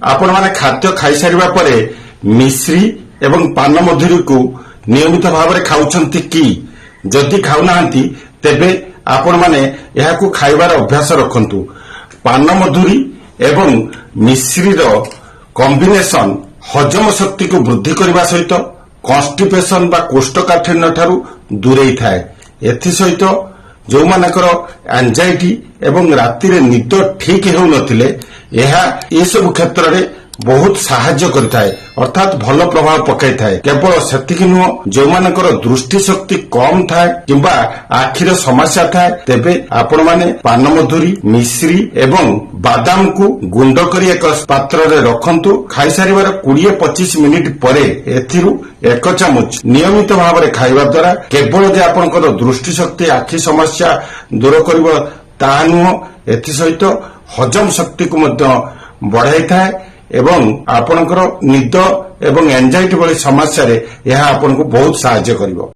आपण माने खाद्य खाई सारिबा परे मिश्री एवं पान मधुरी को नियमित भाव में खाउछंती कि जदि खाउनाहांती तेबे आपण माने एहाकू खाइबार अभ्यास रखंतु। पान मधुरी एवं मिश्रीर कॉम्बिनेशन हजम शक्ति को वृद्धि करने सहित कॉन्स्टिपेशन बा कोष्ठकाठिन्य ठारू दूरेई थाए। एथि सहित जो मानकर एंजाइटी एवं राति रे निद ठीक हेउ नथिले एहा ए सब क्षेत्र रे बहुत साहाय्य करथाए अर्थात भल प्रभाव पकाई थाए। केवल सेतिक नुह जो मानकर दृष्टि शक्ति कम थाए किंबा आखिर समस्या थाए तेबे आपण माने पान मधुरी मिश्री एवं बादाम को गुंड करी एक पात्र रे रखंतु। खाई सारिबार 20-25 मिनिट परे एथिरु 1 चामच नियमित भाव में खाइबा द्वारा केवल जे आपनकर दृष्टि शक्ति आखि समस्या दूर करिवो ता नुह एथि सहित हजम शक्ति को मध्य बढ़ाई थाए एवं आपनकर निद एवं एंजाइटी वाली समस्या रे यह आपनको बहुत सहायता करिवो।